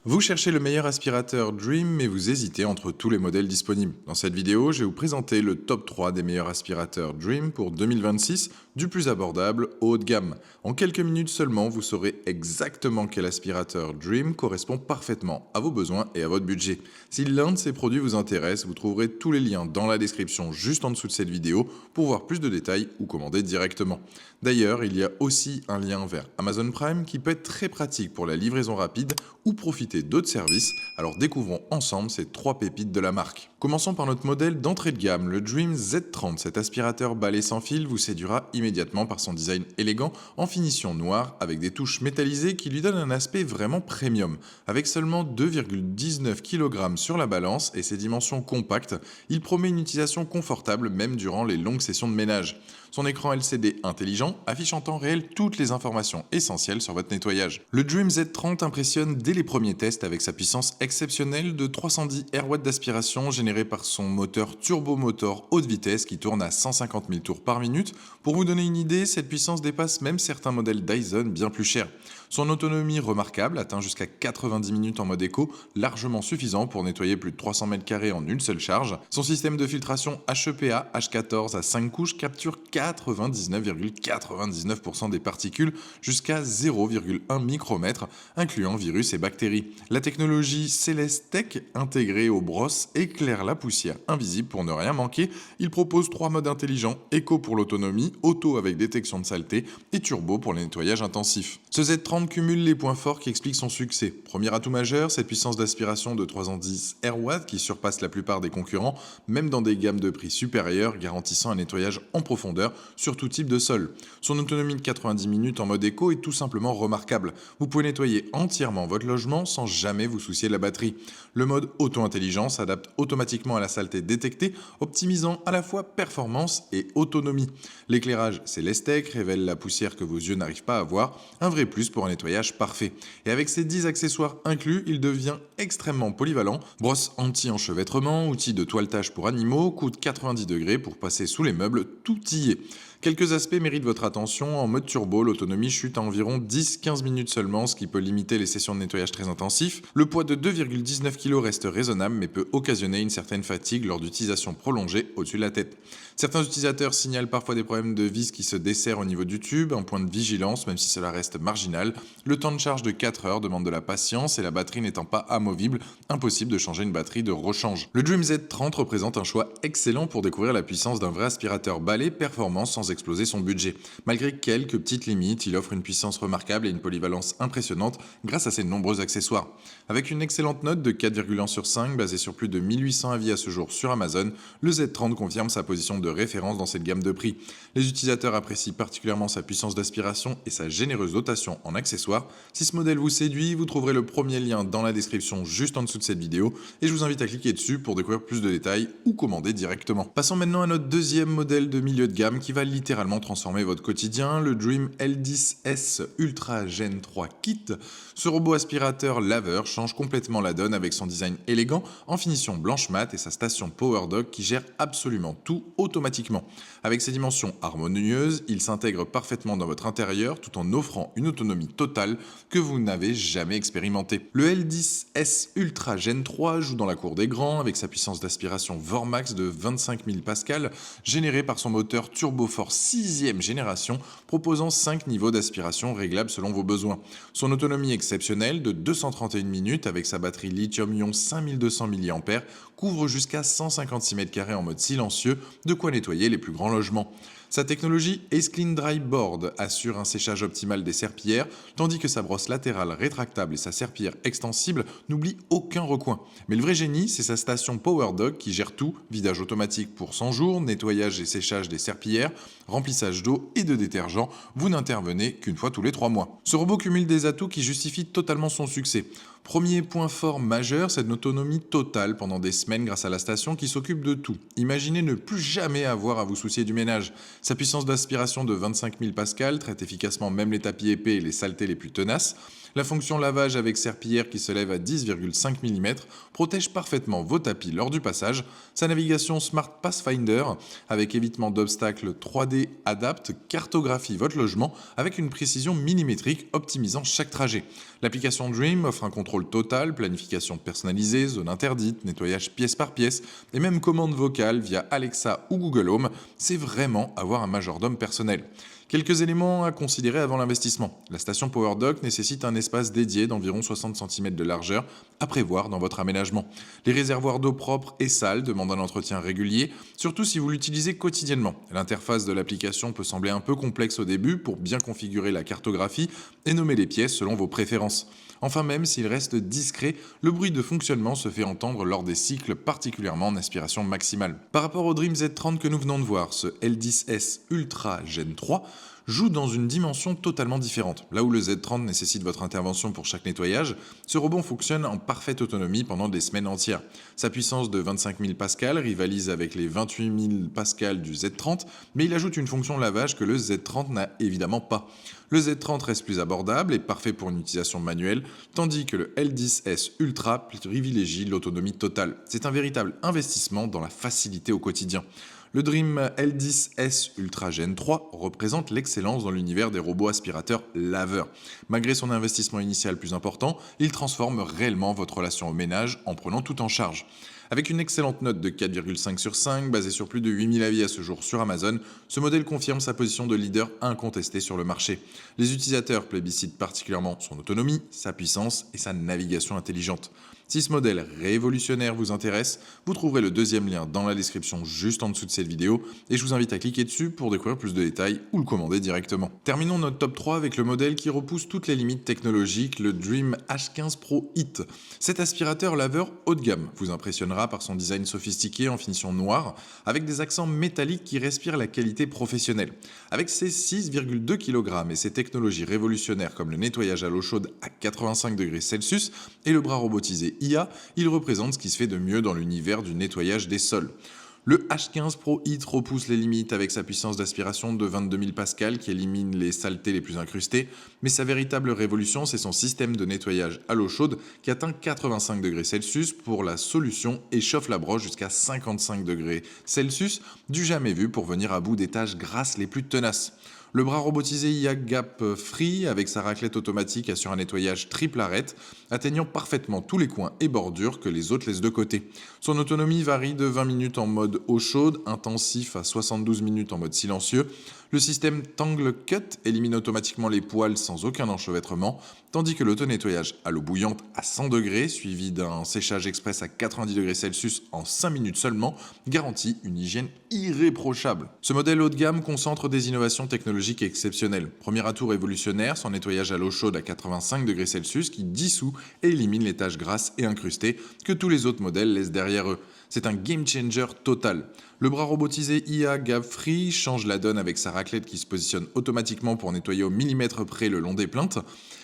Vous cherchez le meilleur aspirateur Dream, mais vous hésitez entre tous les modèles disponibles. Dans cette vidéo, je vais vous présenter le top 3 des meilleurs aspirateurs Dream pour 2026, du plus abordable au haut de gamme. En quelques minutes seulement, vous saurez exactement quel aspirateur Dream correspond parfaitement à vos besoins et à votre budget. Si l'un de ces produits vous intéresse, vous trouverez tous les liens dans la description juste en dessous de cette vidéo pour voir plus de détails ou commander directement. D'ailleurs, il y a aussi un lien vers Amazon Prime qui peut être très pratique pour la livraison rapide ou profiter d'autres services, alors découvrons ensemble ces trois pépites de la marque. Commençons par notre modèle d'entrée de gamme, le Dream Z30. Cet aspirateur balai sans fil vous séduira immédiatement par son design élégant en finition noire avec des touches métallisées qui lui donnent un aspect vraiment premium. Avec seulement 2,19 kg sur la balance et ses dimensions compactes, il promet une utilisation confortable même durant les longues sessions de ménage. Son écran LCD intelligent affiche en temps réel toutes les informations essentielles sur votre nettoyage. Le Dream Z30 impressionne dès les premiers tests avec sa puissance exceptionnelle de 310 Rw d'aspiration générée par son moteur turbomoteur haute vitesse qui tourne à 150 000 tours par minute. Pour vous donner une idée, cette puissance dépasse même certains modèles Dyson bien plus chers. Son autonomie remarquable atteint jusqu'à 90 minutes en mode éco, largement suffisant pour nettoyer plus de 300 m² en une seule charge. Son système de filtration HEPA H14 à 5 couches capture 99,99% des particules jusqu'à 0,1 micromètre, incluant virus et bactéries. La technologie Celestech intégrée aux brosses éclaire la poussière invisible pour ne rien manquer. Il propose 3 modes intelligents, éco pour l'autonomie, auto avec détection de saleté et turbo pour le nettoyage intensif. Ce Z30 cumule les points forts qui expliquent son succès. Premier atout majeur, cette puissance d'aspiration de 310 Rw qui surpasse la plupart des concurrents, même dans des gammes de prix supérieures, garantissant un nettoyage en profondeur sur tout type de sol. Son autonomie de 90 minutes en mode éco est tout simplement remarquable. Vous pouvez nettoyer entièrement votre logement sans jamais vous soucier de la batterie. Le mode auto-intelligent s'adapte automatiquement à la saleté détectée, optimisant à la fois performance et autonomie. L'éclairage Celestech révèle la poussière que vos yeux n'arrivent pas à voir, un vrai plus pour un nettoyage parfait. Et avec ses 10 accessoires inclus, il devient extrêmement polyvalent. Brosse anti-enchevêtrement, outil de toilettage pour animaux, coude 90 degrés pour passer sous les meubles, tout y est. Quelques aspects méritent votre attention. En mode turbo, l'autonomie chute à environ 10-15 minutes seulement, ce qui peut limiter les sessions de nettoyage très intensifs. Le poids de 2,19 kg reste raisonnable mais peut occasionner une certaine fatigue lors d'utilisation prolongée au-dessus de la tête. Certains utilisateurs signalent parfois des problèmes de vis qui se desserrent au niveau du tube, un point de vigilance même si cela reste marginal. Le temps de charge de 4 heures demande de la patience et la batterie n'étant pas amovible, impossible de changer une batterie de rechange. Le Dream Z30 représente un choix excellent pour découvrir la puissance d'un vrai aspirateur balai performant sans exploser son budget. Malgré quelques petites limites, il offre une puissance remarquable et une polyvalence impressionnante grâce à ses nombreux accessoires. Avec une excellente note de 4,1 sur 5 basée sur plus de 1800 avis à ce jour sur Amazon, le Z30 confirme sa position de référence dans cette gamme de prix. Les utilisateurs apprécient particulièrement sa puissance d'aspiration et sa généreuse dotation en accessoires. Si ce modèle vous séduit, vous trouverez le premier lien dans la description juste en dessous de cette vidéo et je vous invite à cliquer dessus pour découvrir plus de détails ou commander directement. Passons maintenant à notre deuxième modèle de milieu de gamme qui va littéralement transformer votre quotidien, le Dream L10S Ultra Gen 3 Kit. Ce robot aspirateur laveur change complètement la donne avec son design élégant en finition blanche mat et sa station PowerDog qui gère absolument tout automatiquement. Avec ses dimensions harmonieuses, il s'intègre parfaitement dans votre intérieur tout en offrant une autonomie totale que vous n'avez jamais expérimentée. Le L10S Ultra Gen 3 joue dans la cour des grands avec sa puissance d'aspiration Vormax de 25 000 pascal générée par son moteur TurboForce 6e génération proposant 5 niveaux d'aspiration réglables selon vos besoins. Son autonomie exceptionnelle de 231 minutes avec sa batterie lithium-ion 5200 mAh couvre jusqu'à 156 m² en mode silencieux, de quoi nettoyer les plus grands logements. Sa technologie Ace Clean Dry Board assure un séchage optimal des serpillères, tandis que sa brosse latérale rétractable et sa serpillière extensible n'oublient aucun recoin. Mais le vrai génie, c'est sa station PowerDog qui gère tout, vidage automatique pour 100 jours, nettoyage et séchage des serpillières, remplissage d'eau et de détergent, vous n'intervenez qu'une fois tous les 3 mois. Ce robot cumule des atouts qui justifient totalement son succès. Premier point fort majeur, c'est une autonomie totale pendant des semaines grâce à la station qui s'occupe de tout. Imaginez ne plus jamais avoir à vous soucier du ménage. Sa puissance d'aspiration de 25 000 pascal traite efficacement même les tapis épais et les saletés les plus tenaces. La fonction lavage avec serpillière qui se lève à 10,5 mm protège parfaitement vos tapis lors du passage. Sa navigation Smart Pathfinder avec évitement d'obstacles 3D adapte cartographie votre logement avec une précision millimétrique optimisant chaque trajet. L'application Dream offre un contrôle total, planification personnalisée, zone interdite, nettoyage pièce par pièce et même commande vocale via Alexa ou Google Home. C'est vraiment avoir un majordome personnel. Quelques éléments à considérer avant l'investissement. La station PowerDock nécessite un espace dédié d'environ 60 cm de largeur à prévoir dans votre aménagement. Les réservoirs d'eau propre et sale demandent un entretien régulier, surtout si vous l'utilisez quotidiennement. L'interface de l'application peut sembler un peu complexe au début pour bien configurer la cartographie et nommer les pièces selon vos préférences. Enfin, même s'il reste discret, le bruit de fonctionnement se fait entendre lors des cycles, particulièrement en aspiration maximale. Par rapport au Dream Z30 que nous venons de voir, ce L10S Ultra Gen 3 joue dans une dimension totalement différente. Là où le Z30 nécessite votre intervention pour chaque nettoyage, ce robot fonctionne en parfaite autonomie pendant des semaines entières. Sa puissance de 25 000 pascal rivalise avec les 28 000 pascal du Z30, mais il ajoute une fonction lavage que le Z30 n'a évidemment pas. Le Z30 reste plus abordable et parfait pour une utilisation manuelle, tandis que le L10S Ultra privilégie l'autonomie totale. C'est un véritable investissement dans la facilité au quotidien. Le Dream L10S Ultra Gen 3 représente l'excellence dans l'univers des robots aspirateurs laveurs. Malgré son investissement initial plus important, il transforme réellement votre relation au ménage en prenant tout en charge. Avec une excellente note de 4,5 sur 5, basée sur plus de 8000 avis à ce jour sur Amazon, ce modèle confirme sa position de leader incontesté sur le marché. Les utilisateurs plébiscitent particulièrement son autonomie, sa puissance et sa navigation intelligente. Si ce modèle révolutionnaire vous intéresse, vous trouverez le deuxième lien dans la description juste en dessous de cette vidéo et je vous invite à cliquer dessus pour découvrir plus de détails ou le commander directement. Terminons notre top 3 avec le modèle qui repousse toutes les limites technologiques, le Dream H15 Pro Hit. Cet aspirateur laveur haut de gamme vous impressionnera par son design sophistiqué en finition noire avec des accents métalliques qui respirent la qualité professionnelle. Avec ses 6,2 kg et ses technologies révolutionnaires comme le nettoyage à l'eau chaude à 85 degrés Celsius et le bras robotisé IA, il représente ce qui se fait de mieux dans l'univers du nettoyage des sols. Le H15 Pro Hit repousse les limites avec sa puissance d'aspiration de 22 000 pascal qui élimine les saletés les plus incrustées, mais sa véritable révolution, c'est son système de nettoyage à l'eau chaude qui atteint 85 degrés Celsius pour la solution et chauffe la brosse jusqu'à 55 degrés Celsius, du jamais vu pour venir à bout des tâches grasses les plus tenaces. Le bras robotisé IA Gap Free avec sa raclette automatique assure un nettoyage triple arête, atteignant parfaitement tous les coins et bordures que les autres laissent de côté. Son autonomie varie de 20 minutes en mode eau chaude, intensif à 72 minutes en mode silencieux. Le système Tangle Cut élimine automatiquement les poils sans aucun enchevêtrement, tandis que l'auto-nettoyage à l'eau bouillante à 100 degrés, suivi d'un séchage express à 90 degrés Celsius en 5 minutes seulement, garantit une hygiène irréprochable. Ce modèle haut de gamme concentre des innovations technologiques exceptionnelles. Premier atout révolutionnaire, son nettoyage à l'eau chaude à 85 degrés Celsius qui dissout et élimine les taches grasses et incrustées que tous les autres modèles laissent derrière eux. C'est un game changer total. Le bras robotisé IA Gap Free change la donne avec sa raclette qui se positionne automatiquement pour nettoyer au millimètre près le long des plaintes.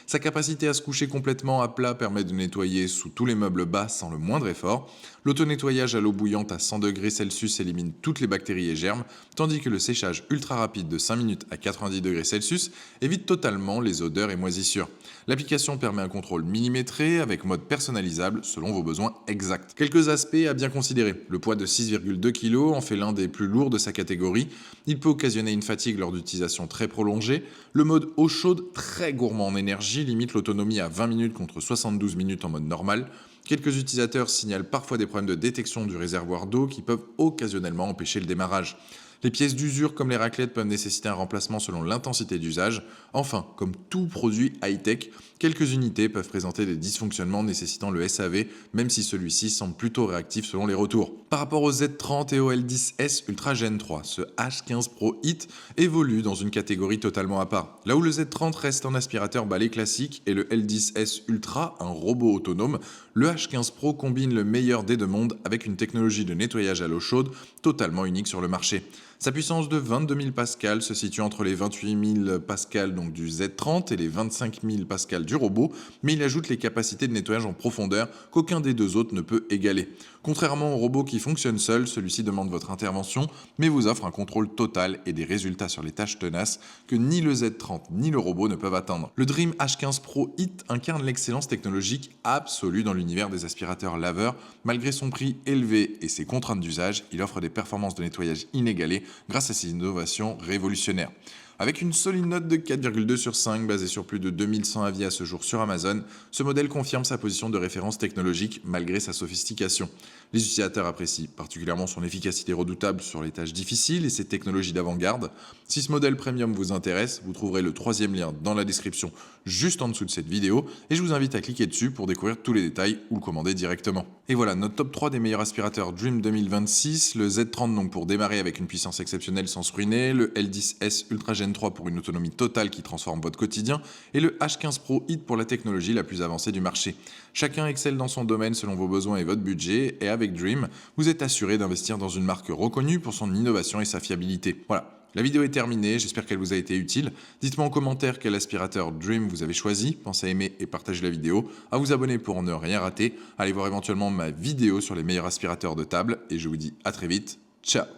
Sa capacité à se coucher complètement à plat permet de nettoyer sous tous les meubles bas sans le moindre effort. L'auto-nettoyage à l'eau bouillante à 100 degrés Celsius élimine toutes les bactéries et germes, tandis que le séchage ultra rapide de 5 minutes à 90 degrés Celsius évite totalement les odeurs et moisissures. L'application permet un contrôle millimétré avec mode personnalisable selon vos besoins exacts. Quelques aspects à bien considérer. Le poids de 6,2 kg en fait l'un des plus lourds de sa catégorie. Il peut occasionner une fatigue lors d'utilisation très prolongée. Le mode eau chaude, très gourmand en énergie, limite l'autonomie à 20 minutes contre 72 minutes en mode normal. Quelques utilisateurs signalent parfois des problèmes de détection du réservoir d'eau qui peuvent occasionnellement empêcher le démarrage. Les pièces d'usure comme les raclettes peuvent nécessiter un remplacement selon l'intensité d'usage. Enfin, comme tout produit high-tech, quelques unités peuvent présenter des dysfonctionnements nécessitant le SAV, même si celui-ci semble plutôt réactif selon les retours. Par rapport au Z30 et au L10S Ultra Gen 3, ce H15 Pro Hit évolue dans une catégorie totalement à part. Là où le Z30 reste un aspirateur balai classique et le L10S Ultra un robot autonome, le H15 Pro combine le meilleur des deux mondes avec une technologie de nettoyage à l'eau chaude totalement unique sur le marché. Sa puissance de 22 000 pascal se situe entre les 28 000 pascal donc du Z30 et les 25 000 pascal du robot, mais il ajoute les capacités de nettoyage en profondeur qu'aucun des deux autres ne peut égaler. Contrairement au robot qui fonctionne seul, celui-ci demande votre intervention, mais vous offre un contrôle total et des résultats sur les tâches tenaces que ni le Z30 ni le robot ne peuvent atteindre. Le Dream H15 Pro Hit incarne l'excellence technologique absolue dans l'univers des aspirateurs laveurs. Malgré son prix élevé et ses contraintes d'usage, il offre des performances de nettoyage inégalées grâce à ses innovations révolutionnaires. Avec une solide note de 4,2 sur 5 basée sur plus de 2100 avis à ce jour sur Amazon, ce modèle confirme sa position de référence technologique malgré sa sophistication. Les utilisateurs apprécient particulièrement son efficacité redoutable sur les tâches difficiles et ses technologies d'avant-garde. Si ce modèle premium vous intéresse, vous trouverez le troisième lien dans la description juste en dessous de cette vidéo et je vous invite à cliquer dessus pour découvrir tous les détails ou le commander directement. Et voilà, notre top 3 des meilleurs aspirateurs Dream 2026, le Z30 donc pour démarrer avec une puissance exceptionnelle sans se ruiner, le L10S Ultra Gen 3 pour une autonomie totale qui transforme votre quotidien et le H15 Pro Hit pour la technologie la plus avancée du marché. Chacun excelle dans son domaine selon vos besoins et votre budget et avec Dream, vous êtes assuré d'investir dans une marque reconnue pour son innovation et sa fiabilité. Voilà. La vidéo est terminée, j'espère qu'elle vous a été utile. Dites-moi en commentaire quel aspirateur Dream vous avez choisi. Pensez à aimer et partager la vidéo, à vous abonner pour ne rien rater. Allez voir éventuellement ma vidéo sur les meilleurs aspirateurs de table et je vous dis à très vite. Ciao!